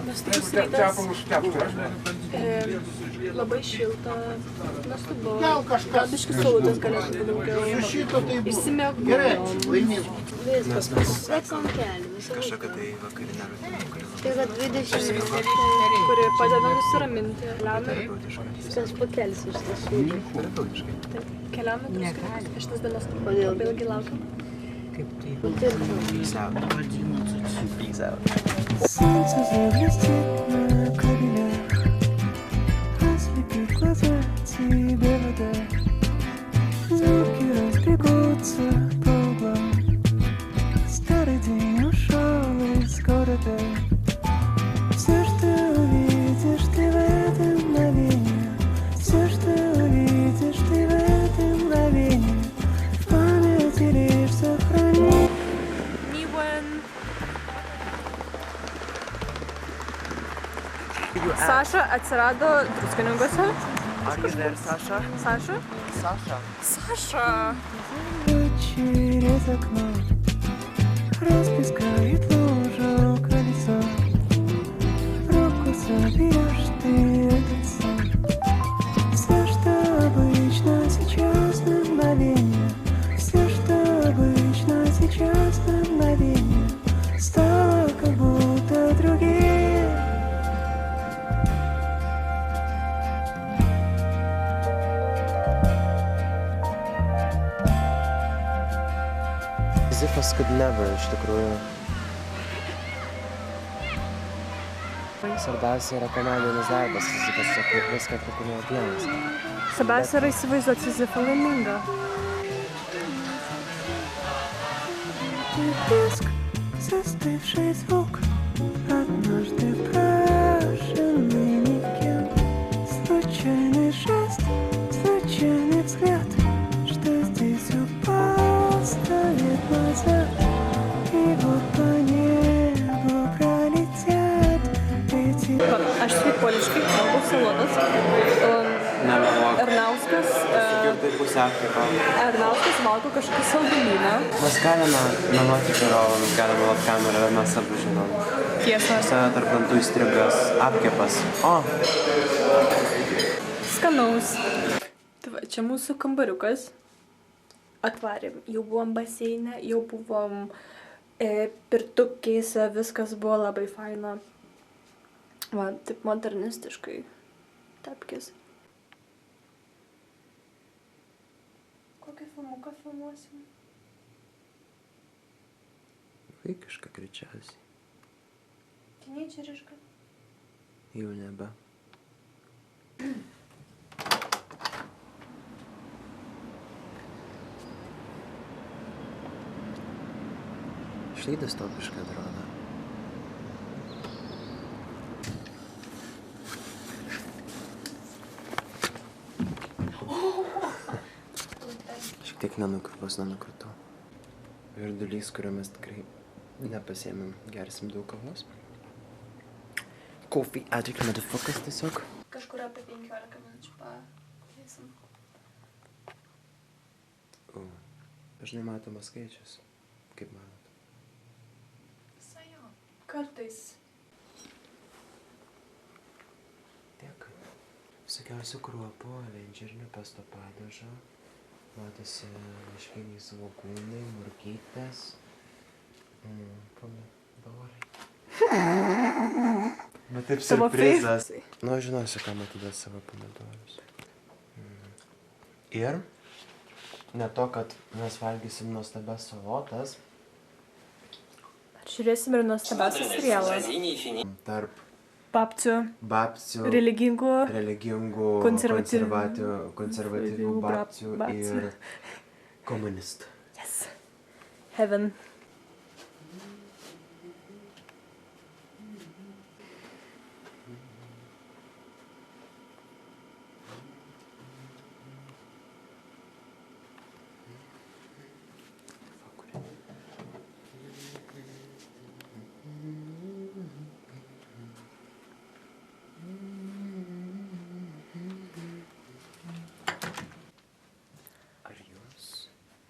Nuostabus rytas. Labai šilta, nuostabu. Gal biškis saulutės galėtų daugiau. Išsimiegojom. Viskas, Sveikom keliu. kažkokia tai vakarinė rutina, Tai yra 20 Kuri padeda nusiraminti. Keliame. Viskas pakelsi iš tiesų. terapeutiškai. Taip, keliame druskininkus. Šitas dienas Kodėl? labai ilgai laukiam. Peace out. Peace out. Солнце заблестит на камнях, ослепит глаза тебе вода. Звуки разбегутся по углам. Старый день ушел из города. Все, что увидишь ты в это мгновение, все, что увидишь ты в это мгновение, в памяти лишь сохрани. Saša atsirado druskininkuose. Are you there, Sasha? Saša? Sasha. Saša. Через окно распускает лужу колесо. Руку соберешь ты этот сон. Все, что обычно сейчас на мгновение, все, что обычно сейчас на мгновение, стало как будто другим. Zifas could never, iš tikrųjų. Svarbiausia yra komandinis darbas, Zifas sako viską atlikinėjo vienas. Svarbiausia yra įsivaizduoti Sizifą laimingą. Писк, застывший звук, однажды брошенный никем. Случайный жест, случайный взгляд, что здесь упал 100 лет назад. И вот по небу пролетят эти... Aš sveipoliškai valgau salotas. Ernauskas valgo kažkokį saldumyną. Mes galime meluoti žiūrovą, mes galime meluoti kamerą, bet mes abu žinom. Tiesa. Save tarp dantų įstrigęs apkepas. O! Skanaus. Tai va, čia mūsų kambariukas. Atvarėm. Jau buvom baseine, jau buvom pirtukėse, viskas buvo labai faina. Va, taip modernistiškai. Tapkės. Kokį filmuką filmuosim? Vaikiška greičiausiai. Teenagerišką. Jau nebe. Štai distopiškai atrodo. Šiek tiek nenukritau. Virdulys, kurio mes tikrai nepasiėmėm, gersim daug kavos. Coffee addict motherfuckers tiesiog. Kažkur apie 15 minučių paėsim. Dažnai matomas skaičius. Kaip manot? Visai jo. Kartais. Tiek. Visokiausių kruopų, avenžirinių pesto padažo. Matosi miškiniai svogūnai, murkytės. Pomidorai. Bet taip Savo siurprizas. Nu, žinosiu, kam atidės savo pomidorus. Ir ne to, kad mes valgysim nuostabias salotas. Žiūrėsim ir nuostabiausią serialą. Tarp Babcių, religingų, konservatyvių babcių ir komunistų. Yes. Heaven.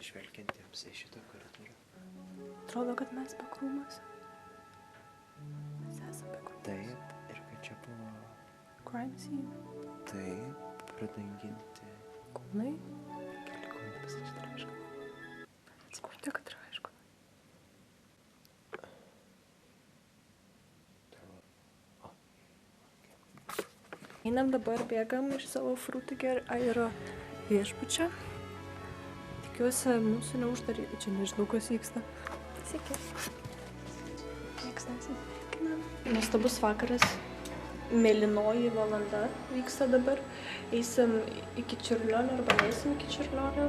Žvelgiantiems į šitą koridorių. Atrodo, kad mes be krūmuose. Mes esame be krūmuose. Taip. Crime scene. Taip, pradanginti. Kūnai. Keli kūnai pasakyti aišku. Atsikūrti, kad yra aišku. Einam dabar, bėgam iš savo Frutiger aero viešbučio. Tikiuosi, mūsų neuždaryti. Čia nežinau, kas vyksta. Sveiki. Nieks nesveikina. Nuostabus vakaras. Mėlynoji valanda vyksta dabar. Eisim iki Čiurlionio arba neisim iki Čiurlionio.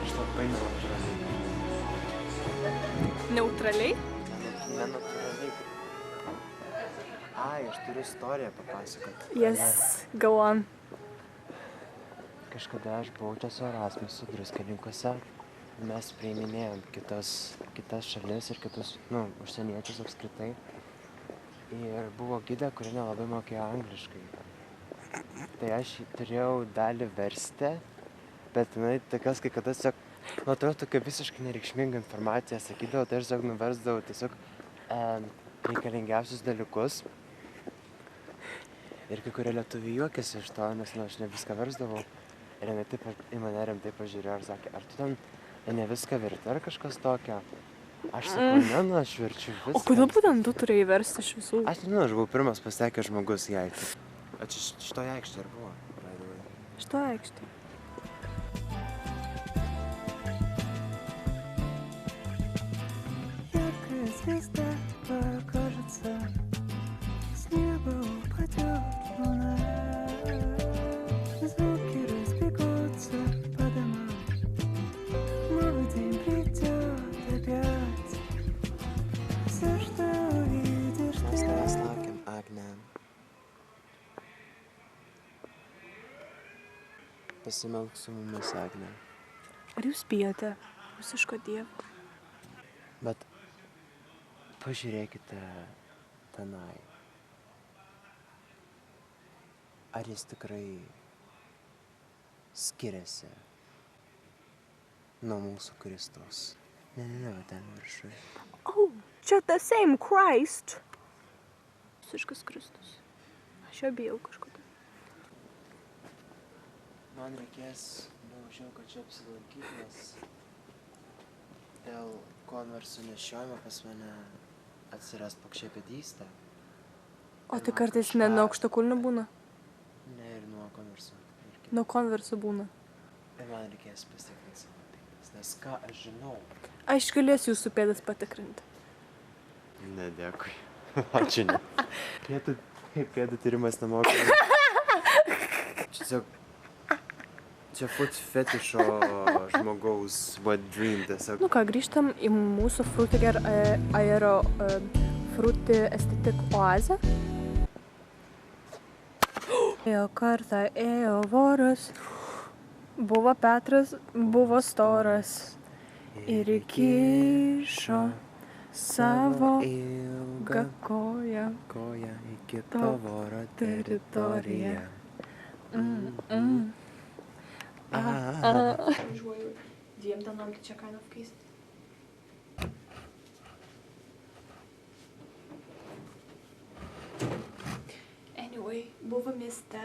Aš labai Neutraliai? nenatūraliai. Ai, aš turiu istoriją papasakot. Yes, go on. Kažkada aš buvau čia su Erasmusu Druskininkuose. Mes priiminėjom kitas šalis ir kitus, užsieniečius apskritai. Ir buvo gidė, kuri nelabai mokėjo angliškai. Tai aš turėjau dalį versti, bet jinai tokios kai kada tiesiog, atrodo, tokia visiškai nereikšminga informacija sakydavo, tai aš tiesiog nuversdavau tiesiog reikalingiausius dalykus. Ir kai kurie lietuviai juokėsi iš to, nes aš ne viską versdavau. Ir jinai taip į mane rimtai pažiūrėjo ir sakė, ar tu ten ne viską verti ar kažkas tokio? Aš sakau, ne, aš verčiu viską. O kodėl būtent tu turėjai versti iš visų? Aš nežinau, aš buvau pirmas pasiekęs žmogus į aikštę. O čia šitoje aikštėje ir buvo. Što aikštė? Яркая звезда покажется, с неба упадет луна. Звуки разбегутся по домам, новый день придет опять. Все, что увидишь Mes ты. tavęs laukiam, Agne. Pasimelk su mumis, Agne. Ar jūs bijote rusiško dievo? Bet pažiūrėkite tenai. Ar jis tikrai skiriasi nuo mūsų Kristaus? Ne, ten viršui. Oh, čia the same Christ. Rusiškas Kristus. Aš jo bijau kažkodėl. Man reikės neužėjau, kad čia apsilankyti, nes dėl konversų nešiojimo pas mane atsiras pakšėpėdystė. O tai kartais ne nuo aukštakulnių būna? Ne, ir nuo konversų. Nuo konversų būna. Ir man reikės pasitikrinti savo pėdas, nes ką aš žinau. Aš galėsiu jūsų pėdas patikrinti. Ne, dėkui. Ačiū, ne. Pėdų tyrimas nemokamai. Čia foot fetišo žmogaus wet dream tiesiog. Nu ką, grįžtam į mūsų Frutiger aero Fruti estetik oazę. Ėjo kartą, ėjo voras, buvo Petras, buvo storas ir įkišo savo ilgą koją į kitą to voro teritoriją. teritoriją. Važiuoju 2 dienom, tai čia kind of keista. Anyway, buvo mieste,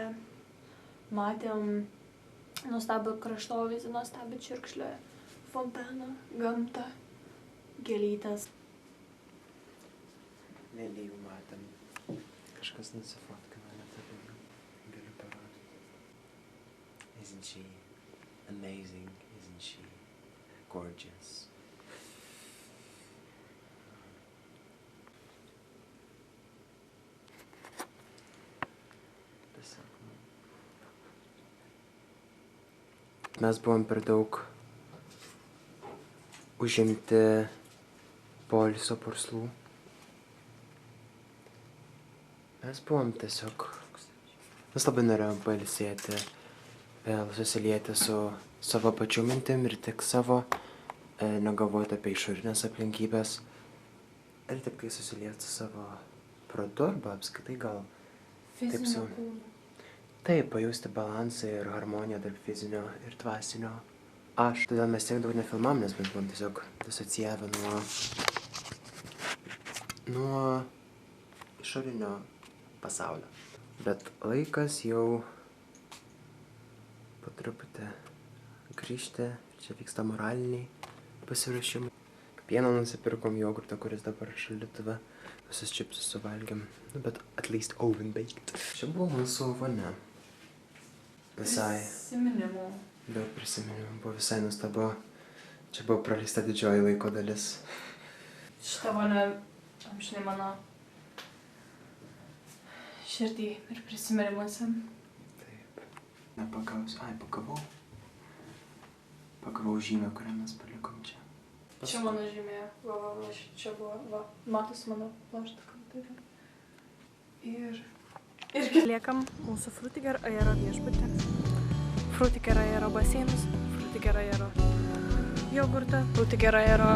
matėm nuostabų kraštovaizdį, nuostabų čiurkšlę, fontaną, gamtą, gėlytes. Lelijų matėm. Kažkas nusifotkino, neturiu. Galiu parodyti. Isn't she amazing? Isn't she gorgeous? Mes buvom per daug užimti poilsio purslų. Mes buvom tiesiog... Mes labai norėjom pailsėti, vėl susilieti su savo pačių mintim ir tik savo, negalvoti apie išorinės aplinkybės. Ir tik tai susilieti su savo protu, arba apskritai gal... Fizinio kūno. Taip, pajusti balansą ir harmoniją tarp fizinio ir dvasinio aš. Todėl mes tiek daug nefilmavom, nes mes buvom tiesiog disocijavę nuo išorinio pasaulio. Bet laikas jau po truputį grįžti. Čia vyksta moraliniai pasiruošimai. Pieno nusipirkom, jogurtą, kuris dabar šaldytuve. Visus čipsus suvalgėm. Bet at least oven baked. Čia buvo mūsų vonia. Visai. Prisiminimų. Daug prisiminimų. Buvo visai nuostabu. Čia buvo praleista didžioji laiko dalis. Šitą vonia amžinai mano širdį ir prisiminimuose. Taip. Nepagausiu. Ai, pagavau. Pagavau žymę, kurią mes palikom čia. Čia mano žymė. Va, čia buvo, va, matosi mano plaštaką. Ir liekam mūsų Frutiger Aero viešbutį. Frutiger Aero baseinus, Frutiger Aero jogurtą, Frutiger Aero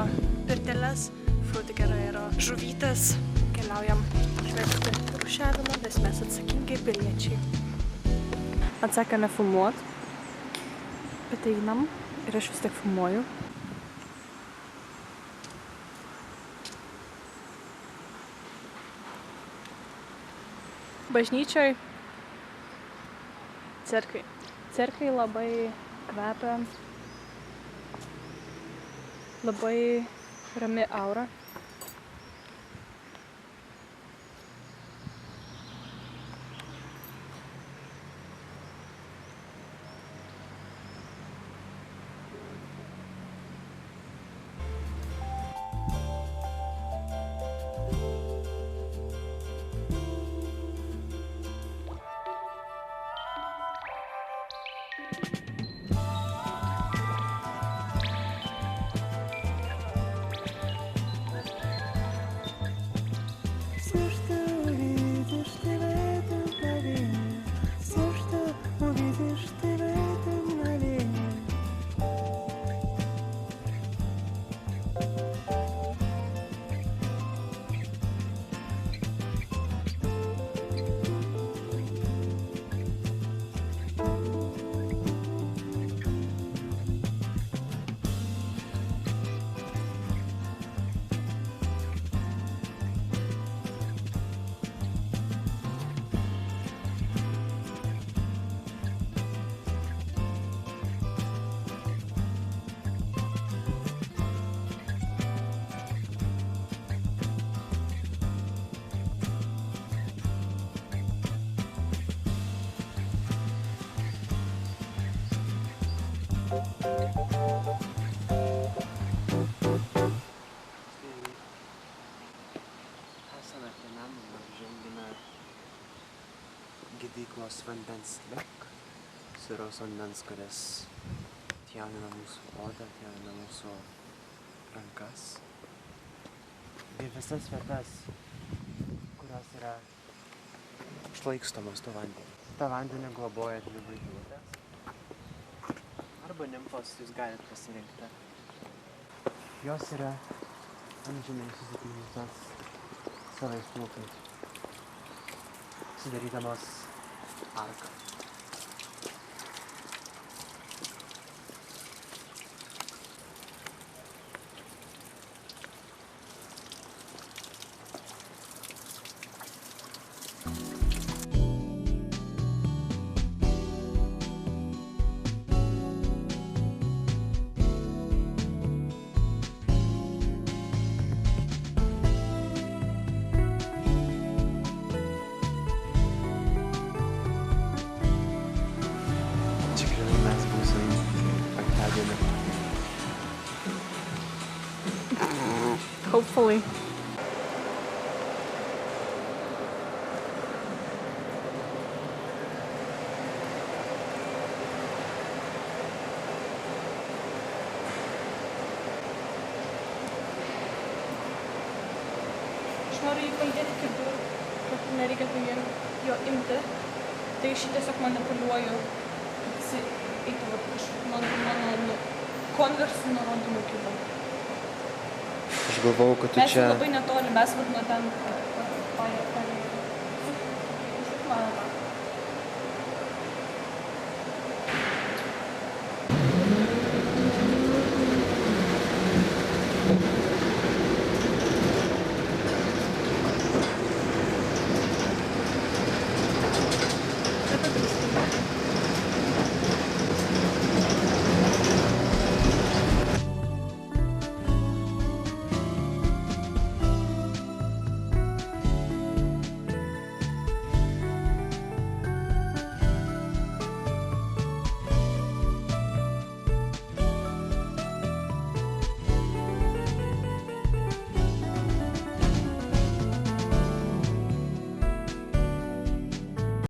pirteles, Frutiger Aero žuvytes. Keliaujam žvegti rūšiavimą, nes mes atsakingi piliečiai. Atsakė nefilmuot, bet einam ir aš vis tiek filmuoju. Bažnyčioj, cerkvėj. Cerkvėj labai kvepia, labai rami aura. Все, что увидишь ты в это мгновение, все, что увидишь ты в это мгновение. Esame prie Nemuno, žengėme gydyklos vandens link. Sūraus vandens, kuris atjaunina mūsų odą, atjaunina mūsų rankas. Ir visas vietas, kurios yra išlaikstomos to vandenį. Ta vandenį globoja dvi vaidilutės. Arba nimfos, jūs galite pasirinkti. Jos yra amžinai susipynusios savais plaukai, sudarydamos arką. Tikrai mes būsim penktadienį. Hopefully. Aš noriu įvaldyti kitų, kad nereikėtų jo imti. Tai aš jį tiesiog manipuliuoju, kad jis eitų va kažkaip mano konversų nurodymų kilo. Aš galvojau, kad tu Mes jau čia... labai netoli, mes vat nuo ten paėjo.